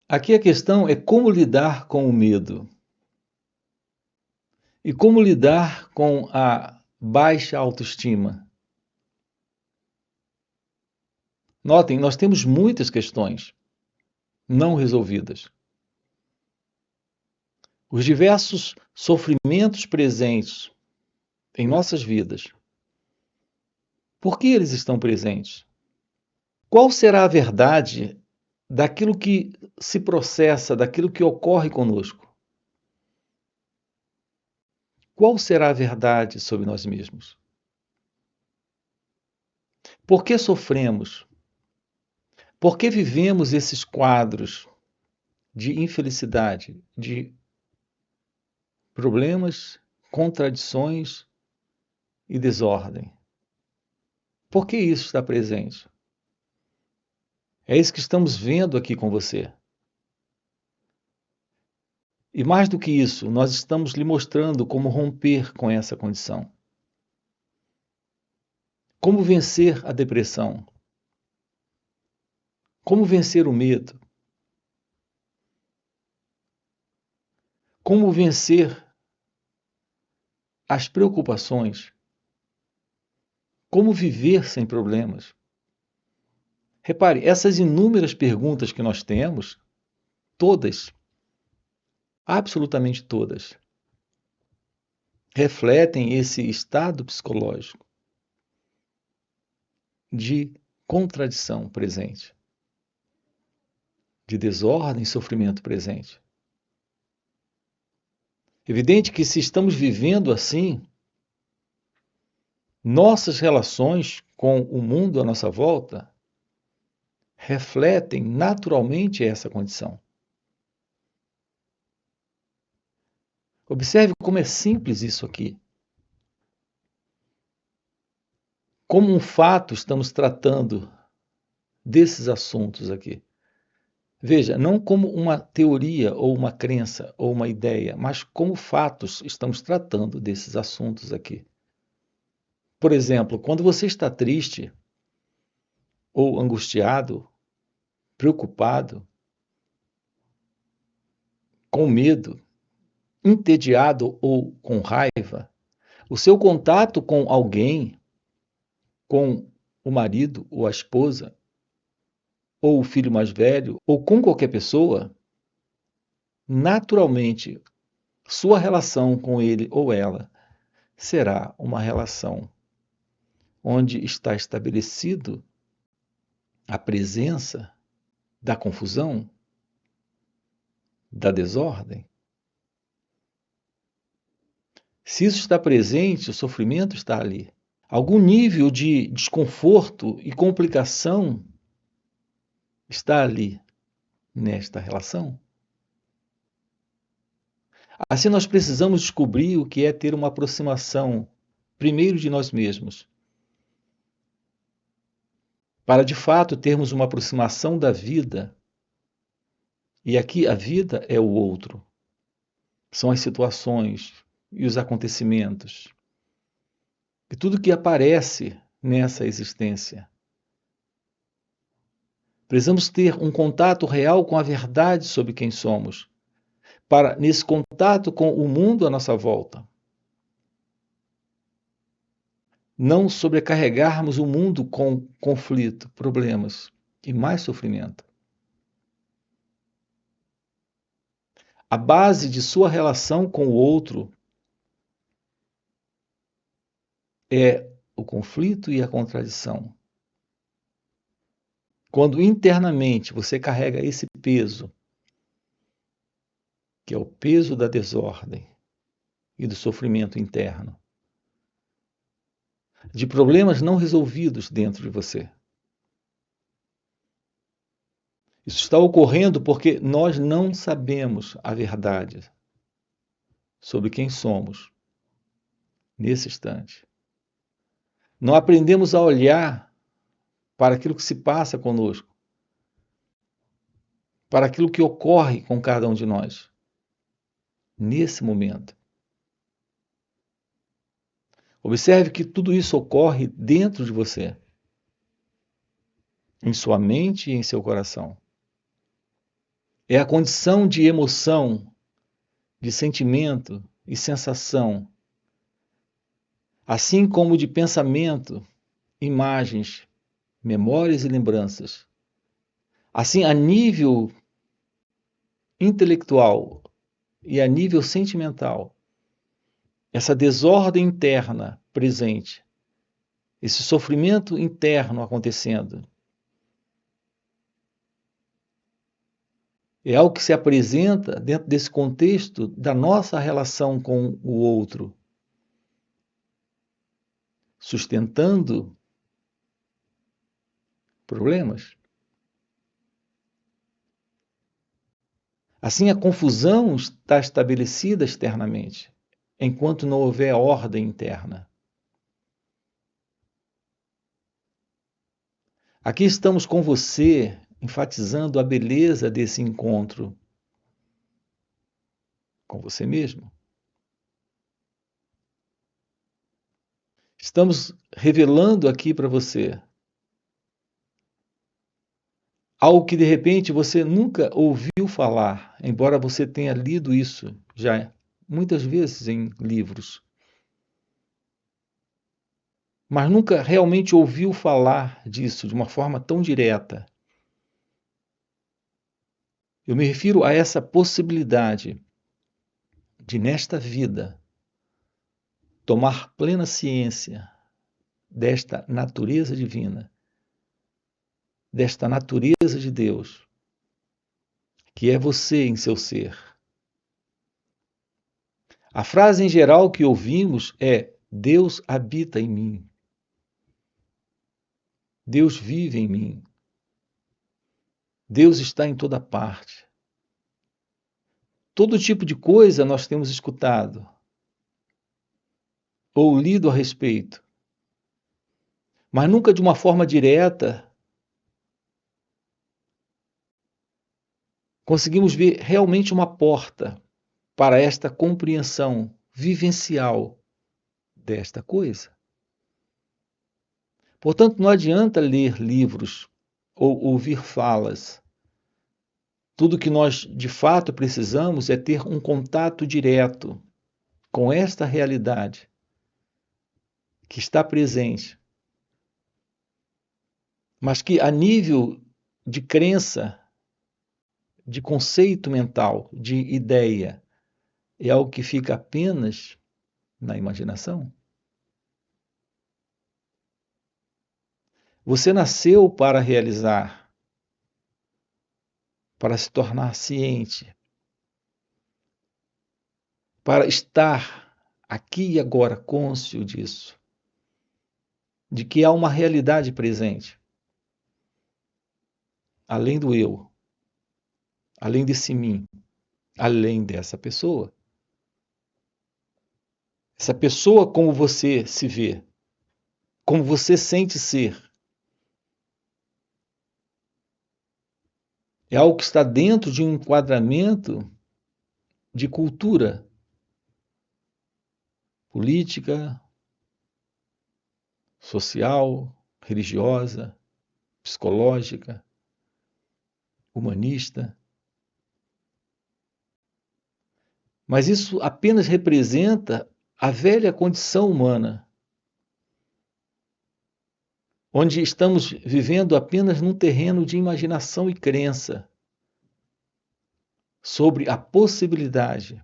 Aqui a questão é como lidar com o medo e como lidar com a baixa autoestima. Notem, nós temos muitas questões não resolvidas. Os diversos sofrimentos presentes em nossas vidas. Por que eles estão presentes? Qual será a verdade daquilo que se processa, daquilo que ocorre conosco? Qual será a verdade sobre nós mesmos? Por que sofremos? Por que vivemos esses quadros de infelicidade, de problemas, contradições e desordem? Por que isso está presente? É isso que estamos vendo aqui com você. E mais do que isso, nós estamos lhe mostrando como romper com essa condição. Como vencer a depressão? Como vencer o medo? Como vencer as preocupações? Como viver sem problemas? Repare, essas inúmeras perguntas que nós temos, todas, absolutamente todas, refletem esse estado psicológico de contradição presente, de desordem e sofrimento presente. Evidente que se estamos vivendo assim, nossas relações com o mundo à nossa volta refletem naturalmente essa condição. Observe como é simples isso aqui. Como um fato estamos tratando desses assuntos aqui. Veja, não como uma teoria ou uma crença ou uma ideia, mas como fatos estamos tratando desses assuntos aqui. Por exemplo, quando você está triste ou angustiado, preocupado, com medo, entediado ou com raiva, o seu contato com alguém, com o marido ou a esposa, ou o filho mais velho, ou com qualquer pessoa, naturalmente, sua relação com ele ou ela será uma relação onde está estabelecido a presença da confusão, da desordem. Se isso está presente, o sofrimento está ali. Algum nível de desconforto e complicação está ali, nesta relação. Assim, nós precisamos descobrir o que é ter uma aproximação, primeiro de nós mesmos, para de fato termos uma aproximação da vida. E aqui a vida é o outro, são as situações e os acontecimentos, e tudo que aparece nessa existência. Precisamos ter um contato real com a verdade sobre quem somos, para, nesse contato com o mundo à nossa volta, não sobrecarregarmos o mundo com conflito, problemas e mais sofrimento. A base de sua relação com o outro é o conflito e a contradição. Quando internamente você carrega esse peso, que é o peso da desordem e do sofrimento interno, de problemas não resolvidos dentro de você. Isso está ocorrendo porque nós não sabemos a verdade sobre quem somos nesse instante. Não aprendemos a olhar para aquilo que se passa conosco, para aquilo que ocorre com cada um de nós nesse momento. Observe que tudo isso ocorre dentro de você, em sua mente e em seu coração. É a condição de emoção, de sentimento e sensação, assim como de pensamento, imagens, memórias e lembranças. Assim, a nível intelectual e a nível sentimental, essa desordem interna presente, esse sofrimento interno acontecendo, é algo que se apresenta dentro desse contexto da nossa relação com o outro, sustentando problemas. Assim, a confusão está estabelecida externamente, enquanto não houver ordem interna. Aqui estamos com você, enfatizando a beleza desse encontro com você mesmo. Estamos revelando aqui para você algo que de repente você nunca ouviu falar, embora você tenha lido isso já muitas vezes em livros, mas nunca realmente ouviu falar disso de uma forma tão direta. Eu me refiro a essa possibilidade de, nesta vida, tomar plena ciência desta natureza divina, desta natureza de Deus, que é você em seu ser. A frase em geral que ouvimos é: Deus habita em mim. Deus vive em mim. Deus está em toda parte. Todo tipo de coisa nós temos escutado ou lido a respeito, mas nunca de uma forma direta conseguimos ver realmente uma porta para esta compreensão vivencial desta coisa. Portanto, não adianta ler livros ou ouvir falas. Tudo que nós de fato precisamos é ter um contato direto com esta realidade que está presente, mas que a nível de crença, de conceito mental, de ideia, é algo que fica apenas na imaginação. Você nasceu para realizar, para se tornar ciente, para estar aqui e agora cônscio disso, de que há uma realidade presente, além do eu, além desse mim, além dessa pessoa. Essa pessoa como você se vê, como você sente ser, é algo que está dentro de um enquadramento de cultura política, social, religiosa, psicológica, humanista. Mas isso apenas representa a velha condição humana, onde estamos vivendo apenas num terreno de imaginação e crença sobre a possibilidade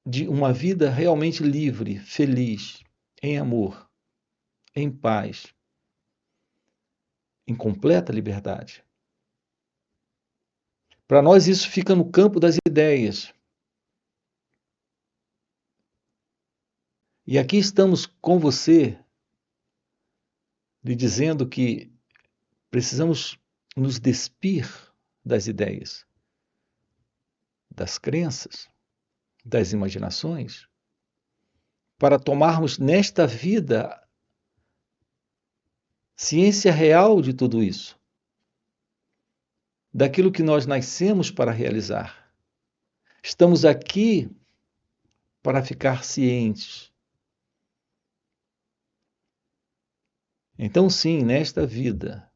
de uma vida realmente livre, feliz, em amor, em paz, em completa liberdade. Para nós, isso fica no campo das ideias. E aqui estamos com você, lhe dizendo que precisamos nos despir das ideias, das crenças, das imaginações, para tomarmos nesta vida ciência real de tudo isso, daquilo que nós nascemos para realizar. Estamos aqui para ficar cientes. Então, sim, nesta vida,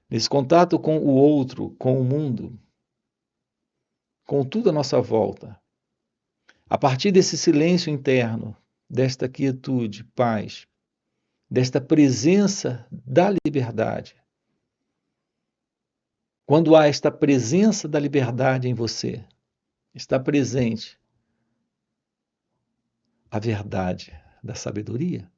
nesse contato com o outro, com o mundo, com tudo à nossa volta. A partir desse silêncio interno, desta quietude, paz, desta presença da liberdade. Quando há esta presença da liberdade em você, está presente a verdade da sabedoria.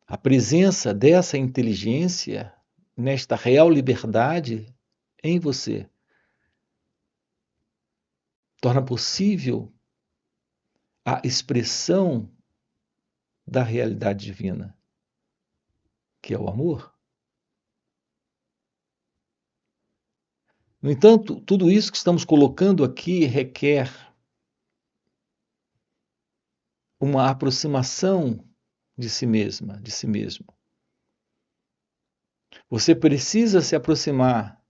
A presença dessa inteligência nesta real liberdade em você torna possível a expressão da realidade divina, que é o amor. No entanto, tudo isso que estamos colocando aqui requer uma aproximação de si mesma, de si mesmo. Você precisa se aproximar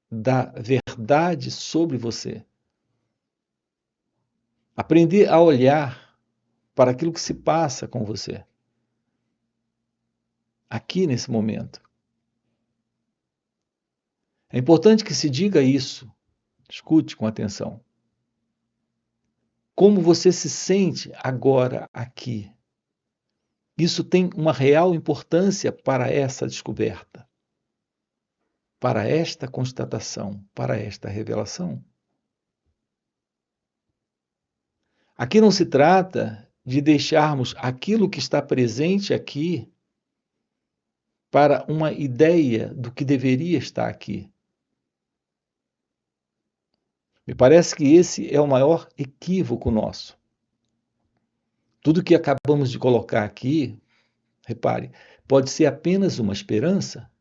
da verdade sobre você. Aprender a olhar para aquilo que se passa com você. Aqui nesse momento. É importante que se diga isso. Escute com atenção. Como você se sente agora aqui? Isso tem uma real importância para essa descoberta, para esta constatação, para esta revelação. Aqui não se trata de deixarmos aquilo que está presente aqui para uma ideia do que deveria estar aqui. Me parece que esse é o maior equívoco nosso. Tudo que acabamos de colocar aqui, repare, pode ser apenas uma esperança,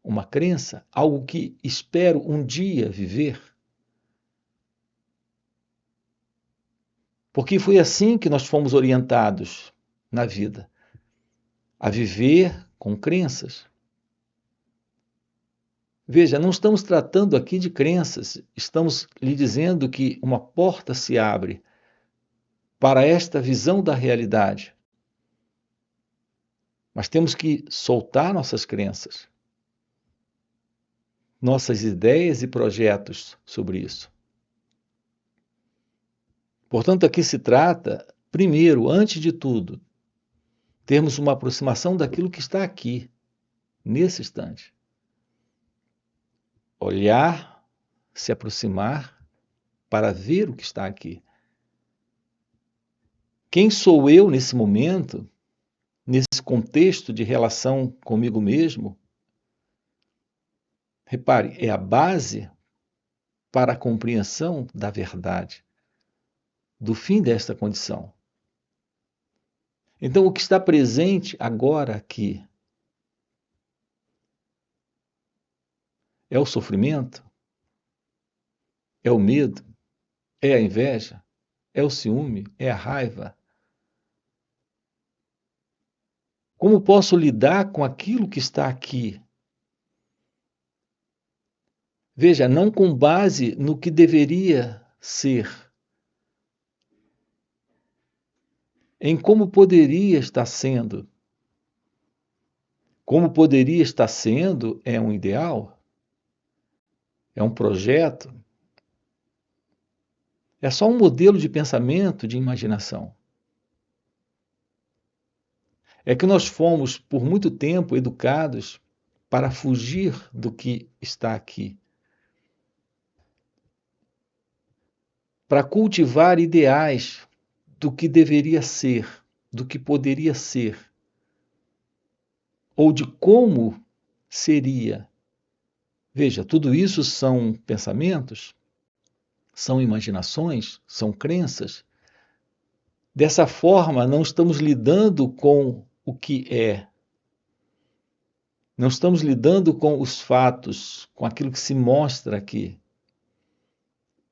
uma crença, algo que espero um dia viver. Porque foi assim que nós fomos orientados na vida, a viver com crenças. Veja, não estamos tratando aqui de crenças, estamos lhe dizendo que uma porta se abre para esta visão da realidade. Mas temos que soltar nossas crenças, nossas ideias e projetos sobre isso. Portanto, aqui se trata, primeiro, antes de tudo, termos uma aproximação daquilo que está aqui, nesse instante. Olhar, se aproximar para ver o que está aqui. Quem sou eu nesse momento, nesse contexto de relação comigo mesmo? Repare, é a base para a compreensão da verdade, do fim desta condição. Então, o que está presente agora aqui é o sofrimento? É o medo? É a inveja? É o ciúme? É a raiva? Como posso lidar com aquilo que está aqui? Veja, não com base no que deveria ser, em como poderia estar sendo. Como poderia estar sendo é um ideal, é um projeto, é só um modelo de pensamento, de imaginação. É que nós fomos, por muito tempo, educados para fugir do que está aqui, para cultivar ideais do que deveria ser, do que poderia ser, ou de como seria. Veja, tudo isso são pensamentos, são imaginações, são crenças. Dessa forma, não estamos lidando com o que é. Não estamos lidando com os fatos, com aquilo que se mostra aqui.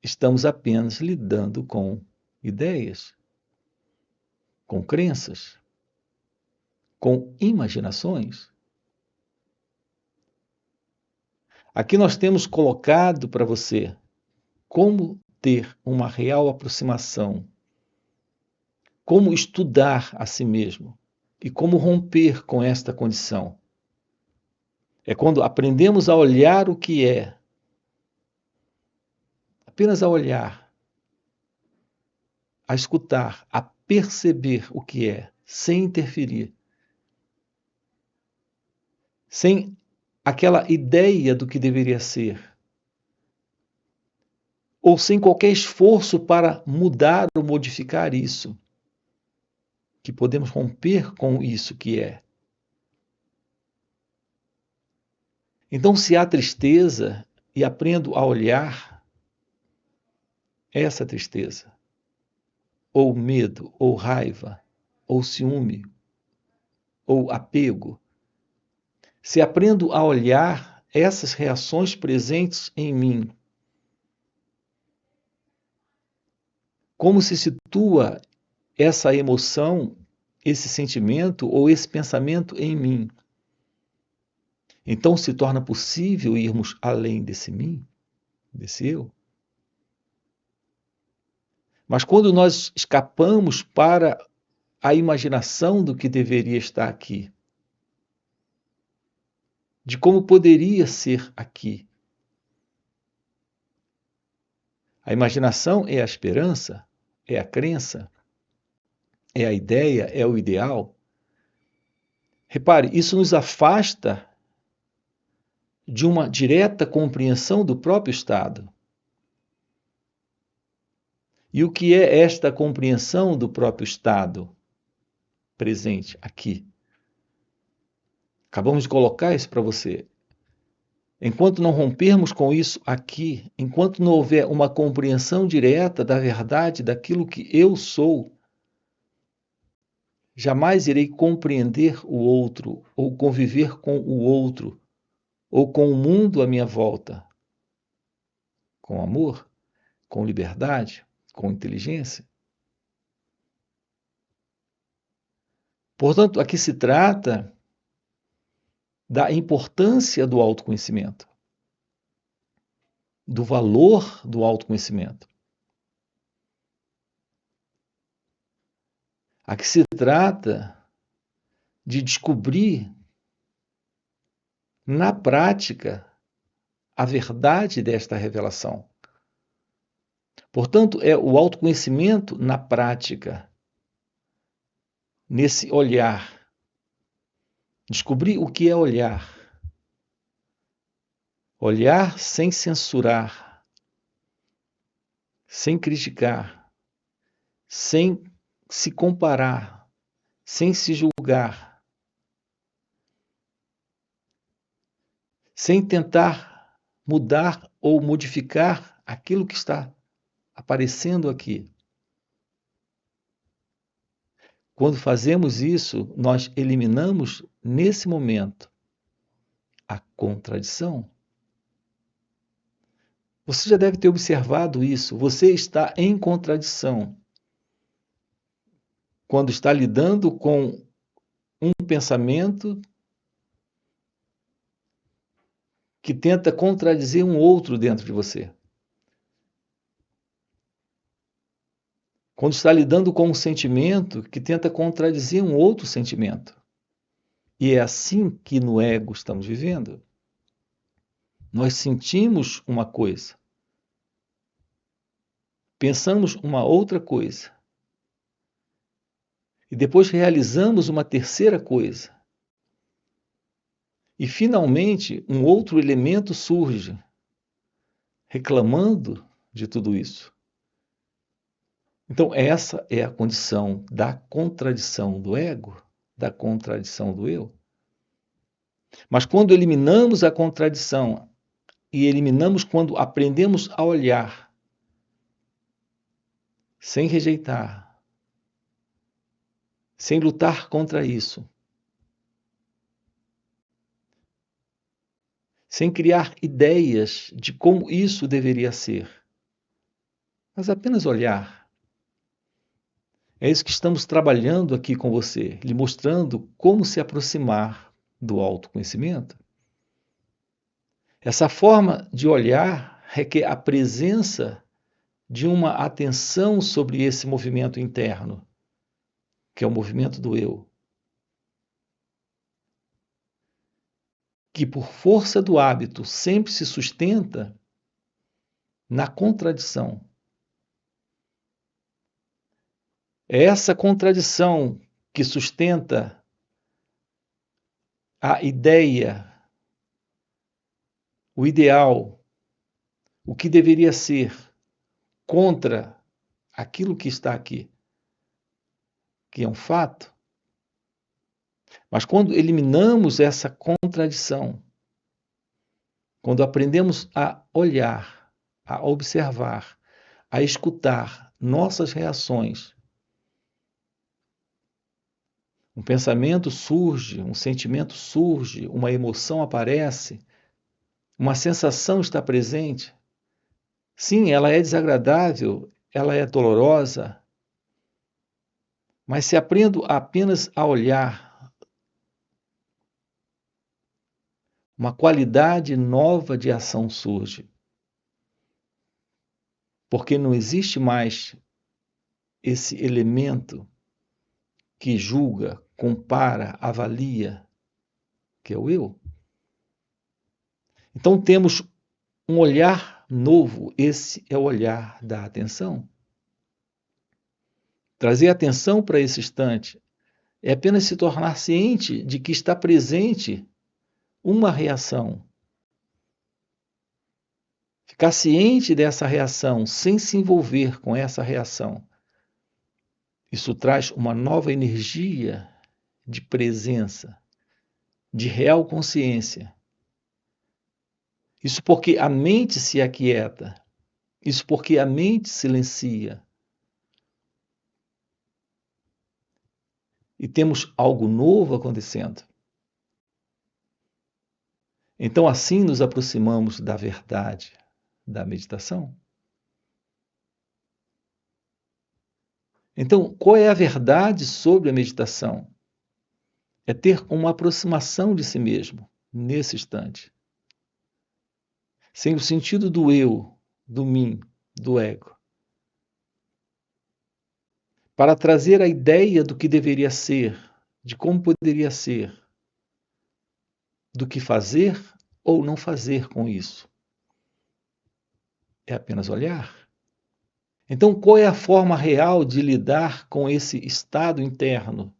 Estamos apenas lidando com ideias, com crenças, com imaginações. Aqui nós temos colocado para você como ter uma real aproximação, como estudar a si mesmo. E como romper com esta condição? É quando aprendemos a olhar o que é, apenas a olhar, a escutar, a perceber o que é, sem interferir, sem aquela ideia do que deveria ser, ou sem qualquer esforço para mudar ou modificar isso, que podemos romper com isso que é. Então, se há tristeza e aprendo a olhar essa tristeza, ou medo, ou raiva, ou ciúme, ou apego, se aprendo a olhar essas reações presentes em mim, como se situa essa emoção, esse sentimento ou esse pensamento em mim, então se torna possível irmos além desse mim, desse eu. Mas quando nós escapamos para a imaginação do que deveria estar aqui, de como poderia ser aqui. A imaginação é a esperança, é a crença, é a ideia, é o ideal. Repare, isso nos afasta de uma direta compreensão do próprio estado. E o que é esta compreensão do próprio estado presente aqui? Acabamos de colocar isso para você. Enquanto não rompermos com isso aqui, enquanto não houver uma compreensão direta da verdade daquilo que eu sou, jamais irei compreender o outro, ou conviver com o outro, ou com o mundo à minha volta, com amor, com liberdade, com inteligência. Portanto, aqui se trata da importância do autoconhecimento, do valor do autoconhecimento. Aqui se trata de descobrir na prática a verdade desta revelação. Portanto, é o autoconhecimento na prática, nesse olhar. Descobrir o que é olhar. Olhar sem censurar, sem criticar, sem se comparar, sem se julgar, sem tentar mudar ou modificar aquilo que está aparecendo aqui. Quando fazemos isso, nós eliminamos, nesse momento, a contradição. Você já deve ter observado isso. Você está em contradição quando está lidando com um pensamento que tenta contradizer um outro dentro de você. Quando está lidando com um sentimento que tenta contradizer um outro sentimento. E é assim que no ego estamos vivendo. Nós sentimos uma coisa, pensamos uma outra coisa, e depois realizamos uma terceira coisa. E finalmente um outro elemento surge, reclamando de tudo isso. Então, essa é a condição da contradição do ego, da contradição do eu. Mas quando eliminamos a contradição, e eliminamos quando aprendemos a olhar, sem rejeitar, sem lutar contra isso, sem criar ideias de como isso deveria ser, mas apenas olhar. É isso que estamos trabalhando aqui com você, lhe mostrando como se aproximar do autoconhecimento. Essa forma de olhar requer a presença de uma atenção sobre esse movimento interno, que é o movimento do eu. que por força do hábito sempre se sustenta na contradição. É essa contradição que sustenta a ideia, o ideal, o que deveria ser, contra aquilo que está aqui, que é um fato. Mas quando eliminamos essa contradição, quando aprendemos a olhar, a observar, a escutar nossas reações, um pensamento surge, um sentimento surge, uma emoção aparece, uma sensação está presente. Sim, ela é desagradável, ela é dolorosa, mas se aprendo apenas a olhar, uma qualidade nova de ação surge. Porque não existe mais esse elemento que julga, compara, avalia, que é o eu. Então temos um olhar novo, esse é o olhar da atenção. Trazer atenção para esse instante é apenas se tornar ciente de que está presente uma reação. Ficar ciente dessa reação, sem se envolver com essa reação. Isso traz uma nova energia de presença, de real consciência. Isso porque a mente se aquieta. Isso porque a mente silencia. E temos algo novo acontecendo. Então, assim nos aproximamos da verdade da meditação. Então, qual é a verdade sobre a meditação? É ter uma aproximação de si mesmo, nesse instante. Sem o sentido do eu, do mim, do ego. Para trazer a ideia do que deveria ser, de como poderia ser, do que fazer ou não fazer com isso. É apenas olhar. Então, qual é a forma real de lidar com esse estado interno?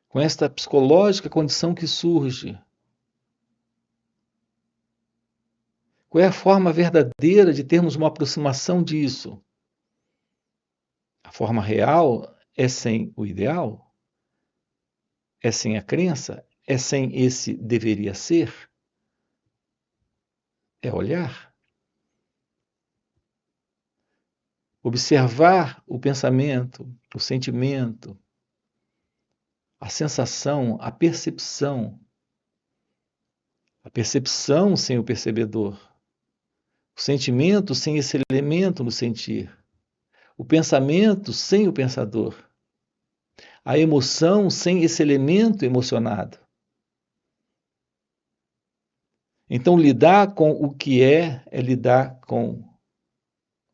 Com esta psicológica condição que surge? Qual é a forma verdadeira de termos uma aproximação disso? A forma real é sem o ideal? É sem a crença? É sem esse deveria ser? É olhar. Observar o pensamento, o sentimento, a sensação, a percepção. A percepção sem o percebedor. O sentimento sem esse elemento no sentir. O pensamento sem o pensador. A emoção sem esse elemento emocionado. Então, lidar com o que é lidar com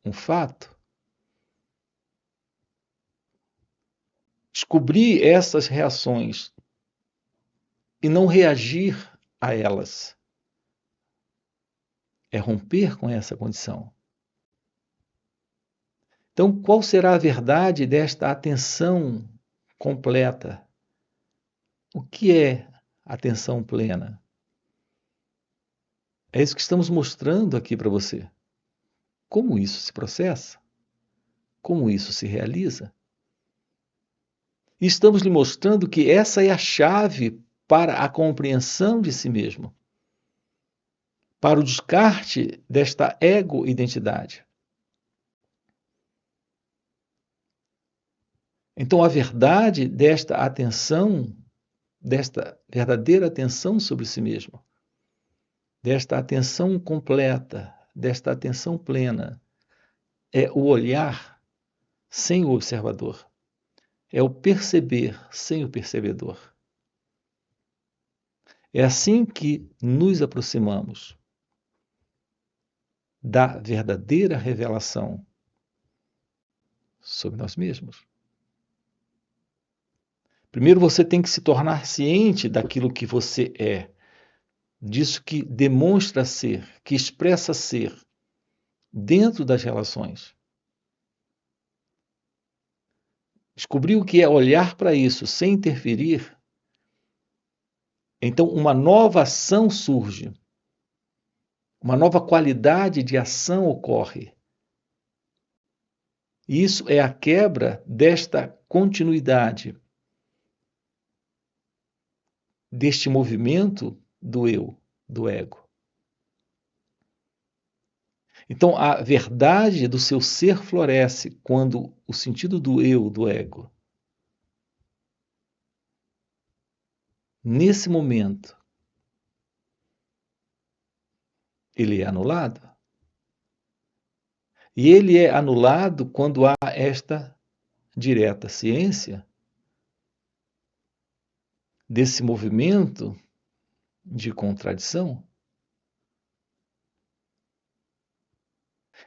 um fato. Descobrir essas reações e não reagir a elas. É romper com essa condição. Então, qual será a verdade desta atenção completa? O que é atenção plena? É isso que estamos mostrando aqui para você. Como isso se processa? Como isso se realiza? E estamos lhe mostrando que essa é a chave para a compreensão de si mesmo, para o descarte desta ego-identidade. Então, a verdade desta atenção, desta verdadeira atenção sobre si mesmo, desta atenção completa, desta atenção plena, é o olhar sem o observador, é o perceber sem o percebedor. É assim que nos aproximamos da verdadeira revelação sobre nós mesmos. Primeiro você tem que se tornar ciente daquilo que você é, disso que demonstra ser, que expressa ser, dentro das relações. Descobrir o que é olhar para isso sem interferir, então uma nova ação surge, uma nova qualidade de ação ocorre. E isso é a quebra desta continuidade, deste movimento do eu, do ego. Então, a verdade do seu ser floresce quando o sentido do eu, do ego, nesse momento, ele é anulado. E ele é anulado quando há esta direta ciência desse movimento de contradição.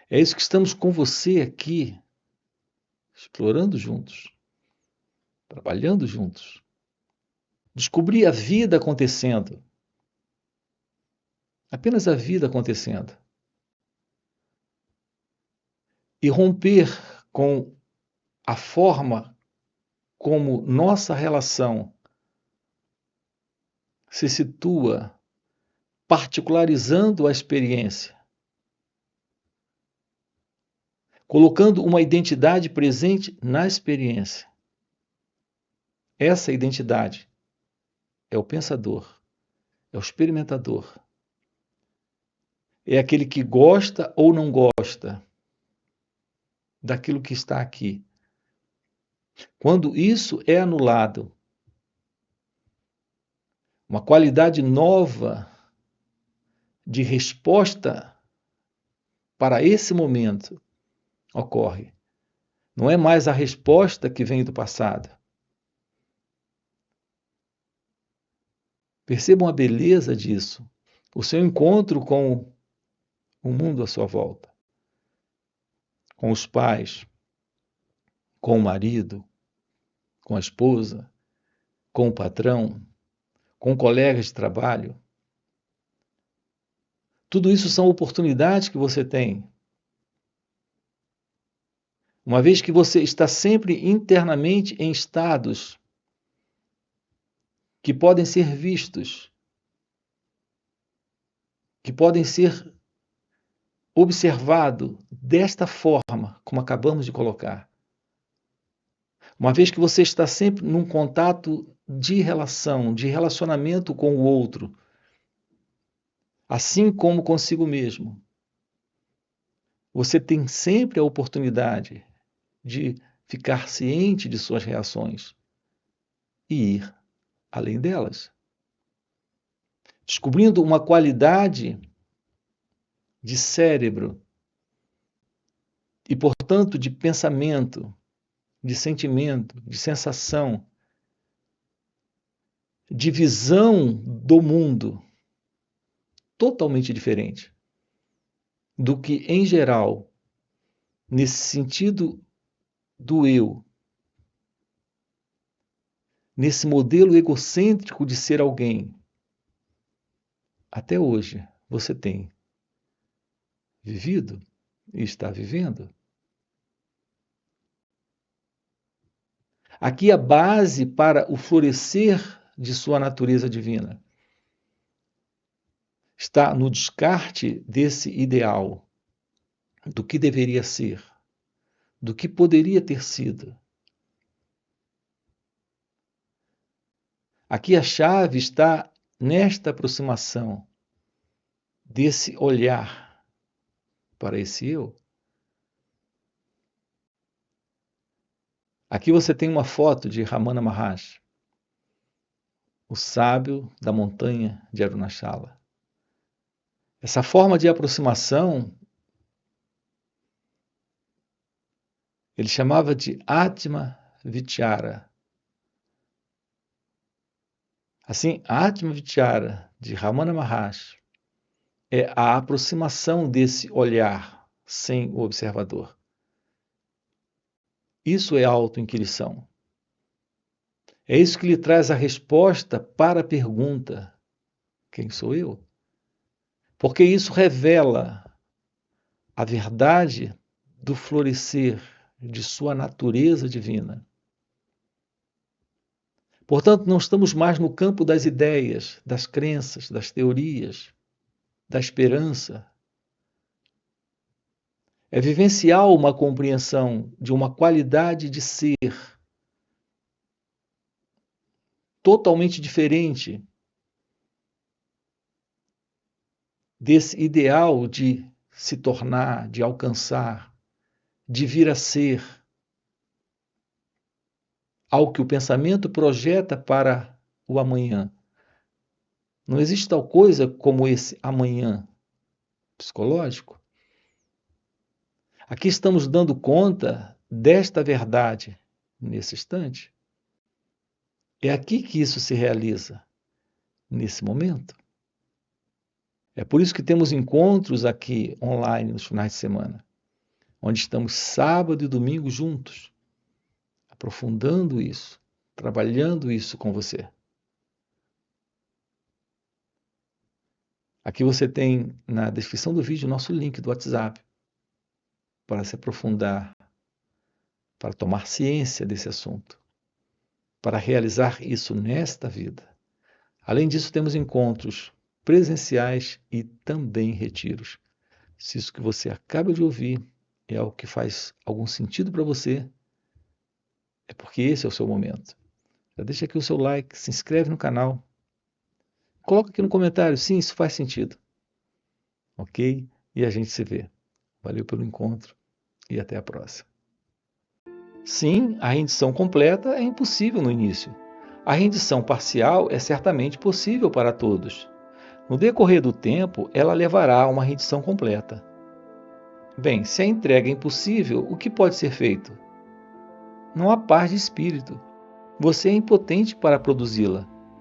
É isso que estamos com você aqui, explorando juntos, trabalhando juntos. Descobrir a vida acontecendo. Apenas a vida acontecendo. E romper com a forma como nossa relação se situa, particularizando a experiência, colocando uma identidade presente na experiência. Essa identidade é o pensador, é o experimentador, é aquele que gosta ou não gosta daquilo que está aqui. Quando isso é anulado, uma qualidade nova de resposta para esse momento ocorre. Não é mais a resposta que vem do passado. Percebam a beleza disso. O seu encontro com o mundo à sua volta, com os pais, com o marido, com a esposa, com o patrão, com colegas de trabalho. Tudo isso são oportunidades que você tem. Uma vez que você está sempre internamente em estados que podem ser vistos, que podem ser observados desta forma, como acabamos de colocar. Uma vez que você está sempre num contato de relação, de relacionamento com o outro, assim como consigo mesmo, você tem sempre a oportunidade de ficar ciente de suas reações e ir além delas, descobrindo uma qualidade de cérebro e, portanto, de pensamento, de sentimento, de sensação, de visão do mundo totalmente diferente do que, em geral, nesse sentido do eu, nesse modelo egocêntrico de ser alguém, até hoje você tem vivido e está vivendo. Aqui a base para o florescer de sua natureza divina está no descarte desse ideal, do que deveria ser, do que poderia ter sido. Aqui a chave está nesta aproximação desse olhar para esse eu. Aqui você tem uma foto de Ramana Maharshi, o sábio da montanha de Arunachala. Essa forma de aproximação ele chamava de Atma Vichara. Assim, a Atma Vichara de Ramana Maharshi é a aproximação desse olhar sem o observador. Isso é autoinquirição. É isso que lhe traz a resposta para a pergunta: quem sou eu? Porque isso revela a verdade do florescer de sua natureza divina. Portanto, não estamos mais no campo das ideias, das crenças, das teorias, da esperança. É vivencial uma compreensão de uma qualidade de ser totalmente diferente desse ideal de se tornar, de alcançar, de vir a ser, ao que o pensamento projeta para o amanhã. Não existe tal coisa como esse amanhã psicológico. Aqui estamos dando conta desta verdade nesse instante. É aqui que isso se realiza, nesse momento. É por isso que temos encontros aqui online nos finais de semana, onde estamos sábado e domingo juntos, aprofundando isso, trabalhando isso com você. Aqui você tem na descrição do vídeo o nosso link do WhatsApp para se aprofundar, para tomar ciência desse assunto, para realizar isso nesta vida. Além disso, temos encontros presenciais e também retiros. Se isso que você acaba de ouvir é algo que faz algum sentido para você, é porque esse é o seu momento. Já deixa aqui o seu like, se inscreve no canal, coloca aqui no comentário, sim, isso faz sentido. Ok? E a gente se vê. Valeu pelo encontro e até a próxima. Sim, a rendição completa é impossível no início. A rendição parcial é certamente possível para todos. No decorrer do tempo, ela levará a uma rendição completa. Bem, se a entrega é impossível, o que pode ser feito? Não há paz de espírito. Você é impotente para produzi-la.